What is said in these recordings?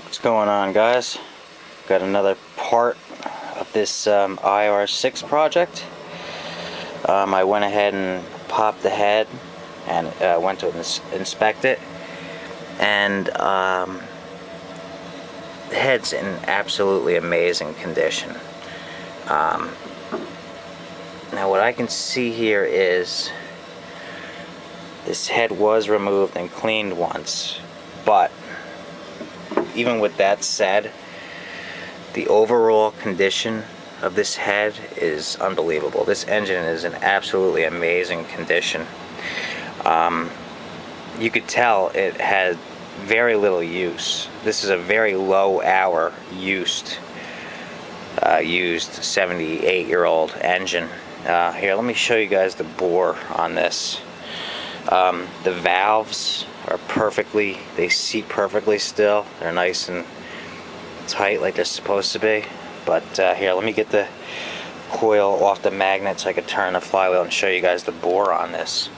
What's going on, guys? Got another part of this IR6 project. I went ahead and popped the head and went to inspect it, and the head's in absolutely amazing condition. Now what I can see here is this head was removed and cleaned once, but even with that said, the overall condition of this head is unbelievable. This engine is in absolutely amazing condition. You could tell it had very little use. This is a very low hour used 78-year-old engine. Here, let me show you guys the bore on this. The valves are perfectly, they seat perfectly still. They're nice and tight like they're supposed to be. But here, let me get the coil off the magnet so I can turn the flywheel and show you guys the bore on this.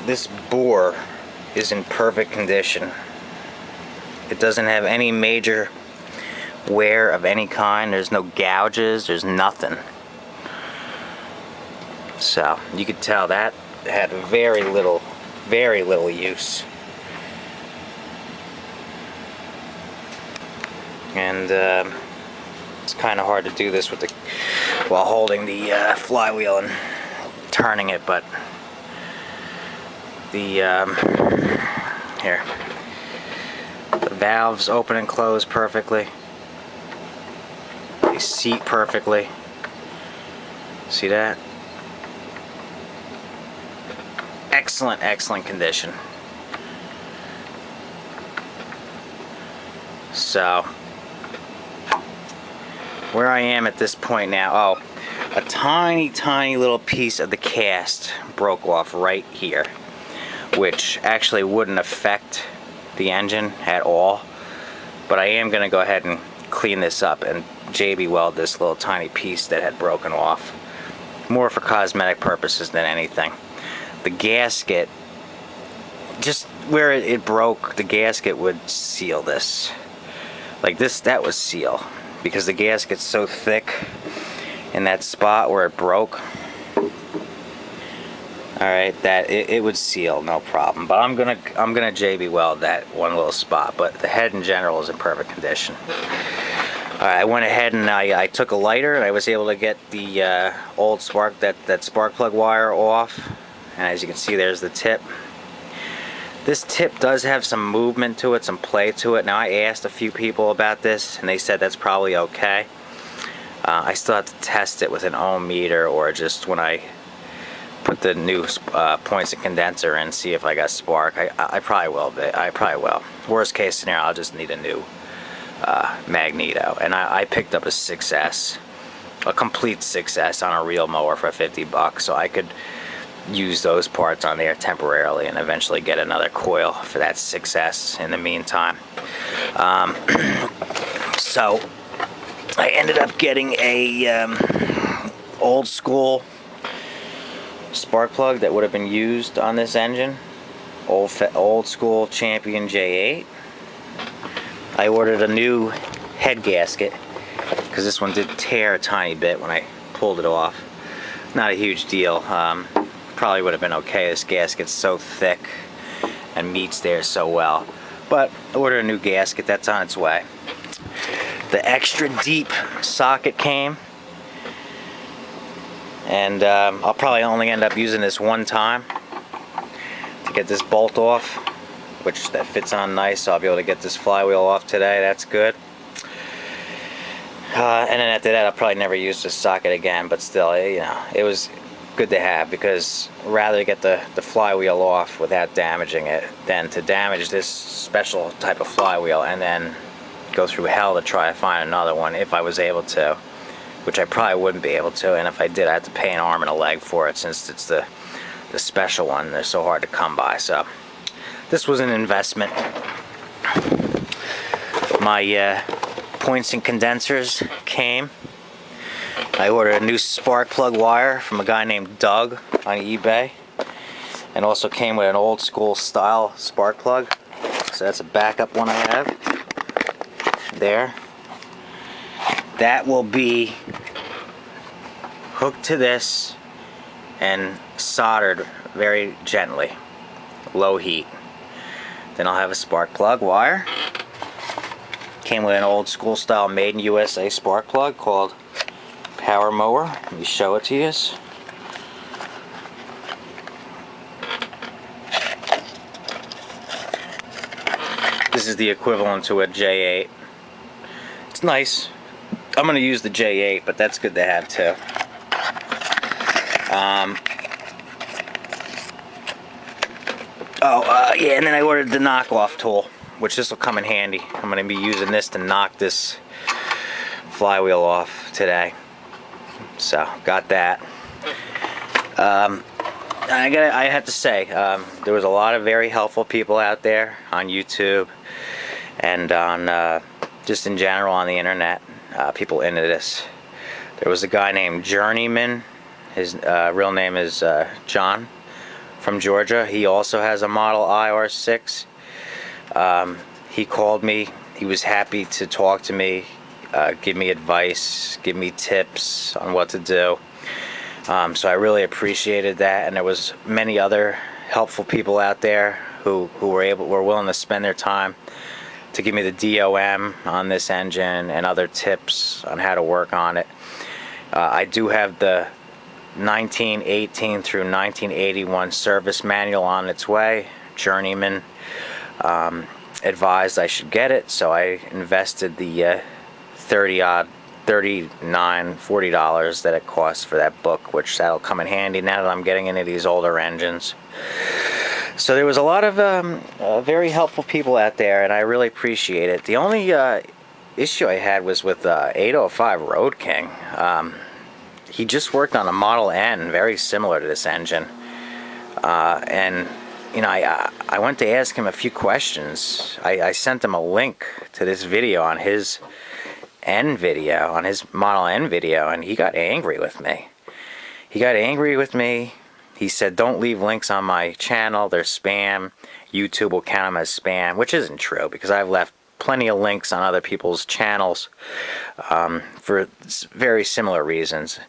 This bore is in perfect condition. It doesn't have any major wear of any kind. There's no gouges, there's nothing. So you could tell that had very little use. And it's kind of hard to do this with the while holding the flywheel and turning it, but here, the valves open and close perfectly. They seat perfectly. See that? Excellent condition. So where I am at this point now, a tiny little piece of the cast broke off right here, which actually wouldn't affect the engine at all, but I am going to go ahead and clean this up and JB weld this little tiny piece that had broken off, more for cosmetic purposes than anything. The gasket, just where it broke, the gasket would seal this. Like this, that was seal, because the gasket's so thick in that spot where it broke. Alright, that it would seal, no problem. But I'm gonna JB weld that one little spot, but the head in general is in perfect condition. Alright, I went ahead and I took a lighter and I was able to get the old spark plug wire off, and as you can see, there's the tip. This tip does have some movement to it, some play to it. Now, I asked a few people about this and they said that's probably okay. I still have to test it with an ohm meter, or just when I put the new points and condenser in, see if I got spark. I probably will. Worst case scenario, I'll just need a new magneto. And I picked up a 6S, a complete 6S on a reel mower for 50 bucks, so I could use those parts on there temporarily and eventually get another coil for that 6S in the meantime. So I ended up getting a old school spark plug that would have been used on this engine, old school Champion J8. I ordered a new head gasket because this one did tear a tiny bit when I pulled it off. Not a huge deal. Probably would have been okay. This gasket's so thick and meets there so well. But I ordered a new gasket. That's on its way. The extra deep socket came, and I'll probably only end up using this one time to get this bolt off, which that fits on nice, so I'll be able to get this flywheel off today. That's good. And then after that, I'll probably never use this socket again, but still, you know, it was good to have, because rather get the flywheel off without damaging it than to damage this special type of flywheel and then go through hell to try to find another one, if I was able to. which I probably wouldn't be able to, and if I did, I have to pay an arm and a leg for it, since it's the special one. They're so hard to come by. So this was an investment. My points and condensers came. I ordered a new spark plug wire from a guy named Doug on eBay, and also came with an old school style spark plug. So that's a backup one I have there. That will be hooked to this and soldered very gently, low heat. Then I'll have a spark plug wire. Came with an old school style made in USA spark plug called Power Mower. Let me show it to you. This is the equivalent to a J8. It's nice. I'm going to use the J8, but that's good to have too. Yeah, and then I ordered the knockoff tool, which this will come in handy. I'm going to be using this to knock this flywheel off today. So, got that. I have to say, there was a lot of very helpful people out there on YouTube and on just in general on the internet. People into this. There was a guy named Journeyman. His real name is John, from Georgia. He also has a model IR6. He called me. He was happy to talk to me, give me advice, give me tips on what to do. So I really appreciated that, and there was many other helpful people out there who were willing to spend their time to give me the DOM on this engine and other tips on how to work on it. I do have the 1918 through 1981 service manual on its way. Journeyman advised I should get it, so I invested the $39, $40 that it costs for that book, which that'll come in handy now that I'm getting into these older engines. So there was a lot of very helpful people out there, and I really appreciate it. The only issue I had was with 805 Road King. He just worked on a Model N very similar to this engine, and you know, I went to ask him a few questions. I sent him a link to this video on his N video, on his Model N video, and he got angry with me. He said, don't leave links on my channel, they're spam. YouTube will count them as spam, which isn't true, because I've left plenty of links on other people's channels for very similar reasons.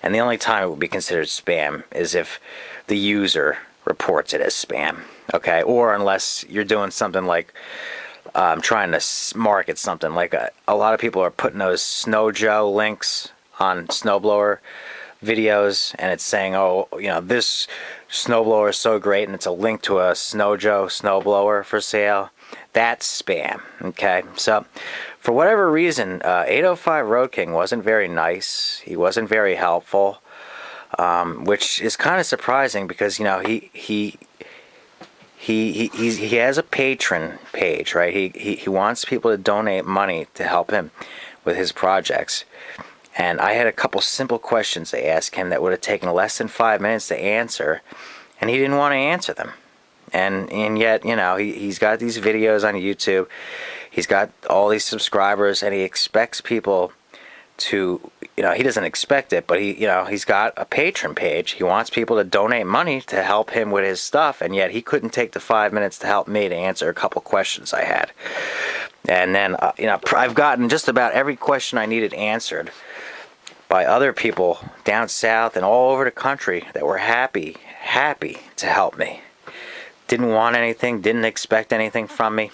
And the only time it would be considered spam is if the user reports it as spam, okay? Or unless you're doing something like trying to market something, like a lot of people are putting those Snow Joe links on snowblower videos, and it's saying, oh, you know, this snowblower is so great, and it's a link to a Snow Joe snowblower for sale. That's spam, okay? So for whatever reason, 805 Road King wasn't very nice. He wasn't very helpful, which is kind of surprising, because, you know, he has a patron page, right? He wants people to donate money to help him with his projects. And I had a couple simple questions to ask him that would have taken less than 5 minutes to answer, and he didn't want to answer them. And yet, you know, he's got these videos on YouTube, he's got all these subscribers, and he expects people to, you know, he doesn't expect it, but he's got a patron page. He wants people to donate money to help him with his stuff, and yet he couldn't take the 5 minutes to help me to answer a couple questions I had. And then, you know, I've gotten just about every question I needed answered by other people down south and all over the country that were happy to help me. Didn't want anything, didn't expect anything from me.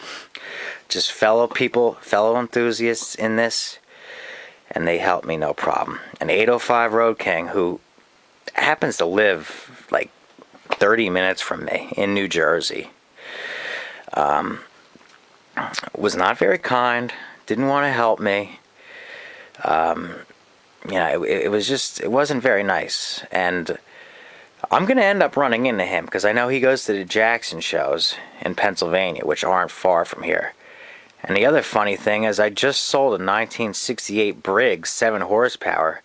Just fellow people, fellow enthusiasts in this, and they helped me no problem. An 805 Road King, who happens to live like 30 minutes from me in New Jersey, was not very kind, didn't want to help me. You know, it wasn't very nice, and I'm going to end up running into him, because I know he goes to the Jackson shows in Pennsylvania, which aren't far from here. And the other funny thing is, I just sold a 1968 Briggs 7 horsepower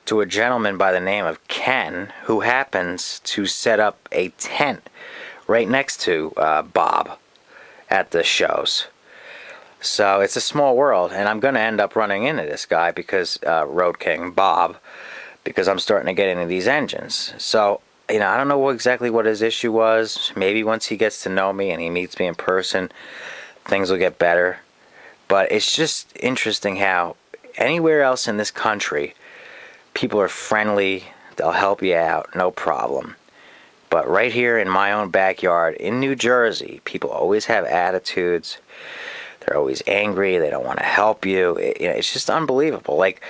to a gentleman by the name of Ken, who happens to set up a tent right next to Bob at the shows. So it's a small world, and I'm going to end up running into this guy because Road King Bob, because I'm starting to get into these engines. So, I don't know exactly what his issue was. Maybe once he gets to know me and he meets me in person, things will get better. But it's just interesting how anywhere else in this country, people are friendly, they'll help you out, no problem. But right here in my own backyard in New Jersey, people always have attitudes. They're always angry. They don't want to help you. It's just unbelievable. Like,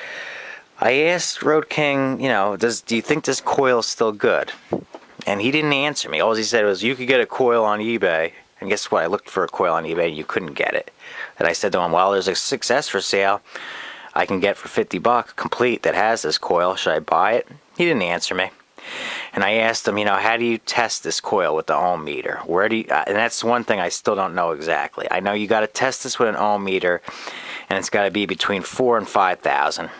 I asked Road King, do you think this coil is still good? And he didn't answer me. All he said was, you could get a coil on eBay. And guess what? I looked for a coil on eBay and you couldn't get it. And I said to him, well, there's a Success for sale I can get for $50 complete that has this coil. Should I buy it? He didn't answer me. And I asked him, how do you test this coil with the ohm meter? Where do you, and that's one thing I still don't know exactly. I know you got to test this with an ohm meter, and it's got to be between 4 and 5,000.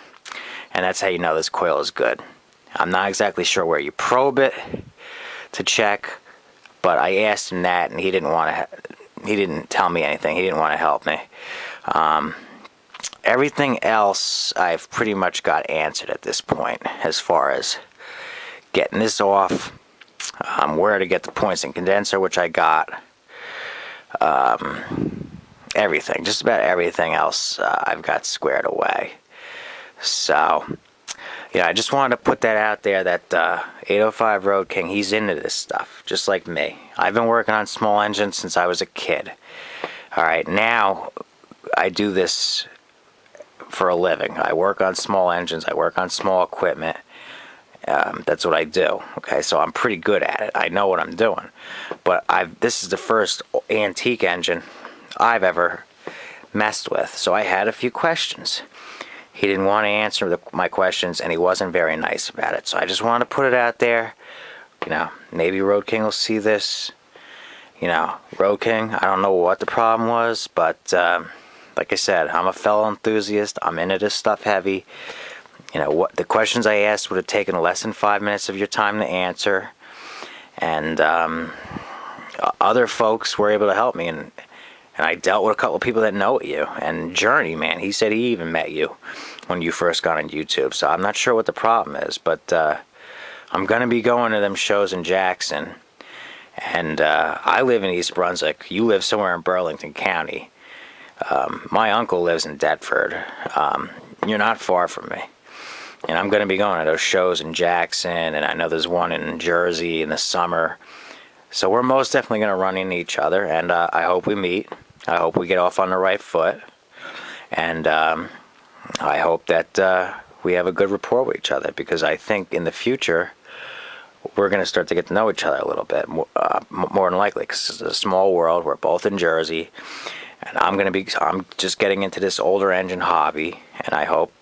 And that's how you know this coil is good. I'm not exactly sure where you probe it to check, but I asked him that, and he didn't tell me anything. He didn't want to help me. Everything else I've pretty much got answered at this point, as far as getting this off, where to get the points and condenser, which I got, everything, just about everything else I've got squared away. So, I just wanted to put that out there that 805 Road King, he's into this stuff, just like me. I've been working on small engines since I was a kid. Alright, now I do this for a living. I work on small engines, I work on small equipment. That's what I do. Okay, so I'm pretty good at it. I know what I'm doing. But this is the first antique engine I've ever messed with. So I had a few questions. He didn't want to answer my questions, and he wasn't very nice about it. So I just wanted to put it out there. Maybe Road King will see this. Road King, I don't know what the problem was, but like I said, I'm a fellow enthusiast. I'm into this stuff heavy. What the questions I asked would have taken less than 5 minutes of your time to answer, and other folks were able to help me, and I dealt with a couple of people that know you. And Journey, man, he said he even met you when you first got on YouTube. So I'm not sure what the problem is, but I'm gonna be going to them shows in Jackson, and I live in East Brunswick. You live somewhere in Burlington County. My uncle lives in Deptford. You're not far from me. And I'm going to be going to those shows in Jackson, and I know there's one in Jersey in the summer. So we're most definitely going to run into each other, and I hope we meet. I hope we get off on the right foot. And I hope that we have a good rapport with each other, because I think in the future we're going to start to get to know each other a little bit, more than likely, because it's a small world. We're both in Jersey, and I'm just getting into this older engine hobby, and I hope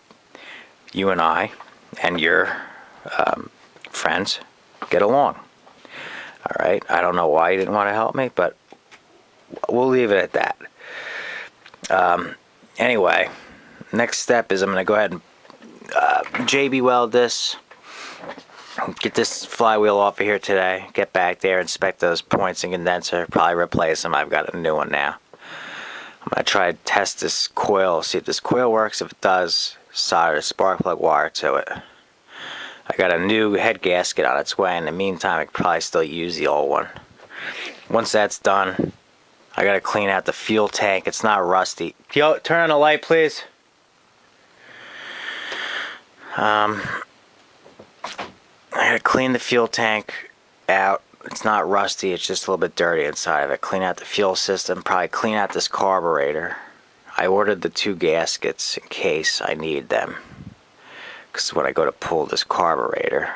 you and I and your friends get along. All right. I don't know why you didn't want to help me, but we'll leave it at that. Anyway, next step is I'm going to go ahead and JB weld this, get this flywheel off of here today, get back there, inspect those points and condenser, probably replace them. I've got a new one now. I'm going to try to test this coil, see if this coil works. If it does, solder a spark plug wire to it. I got a new head gasket on its way. In the meantime, I could probably still use the old one. Once that's done, I got to clean out the fuel tank. It's not rusty. Yo, turn on the light, please. I got to clean the fuel tank out. It's not rusty, it's just a little bit dirty inside of it. Clean out the fuel system, probably clean out this carburetor. I ordered the 2 gaskets in case I need them, because when I go to pull this carburetor.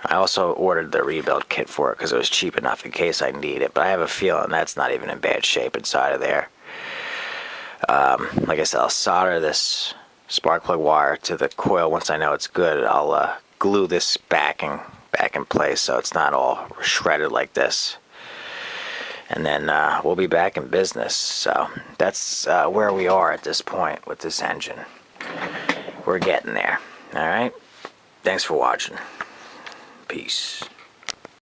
I also ordered the rebuild kit for it because it was cheap enough in case I need it, but I have a feeling that's not even in bad shape inside of there. Like I said, I'll solder this spark plug wire to the coil. Once I know it's good, I'll glue this backing back in place so it's not all shredded like this, and then we'll be back in business. So that's where we are at this point with this engine. We're getting there. Alright, Thanks for watching. Peace.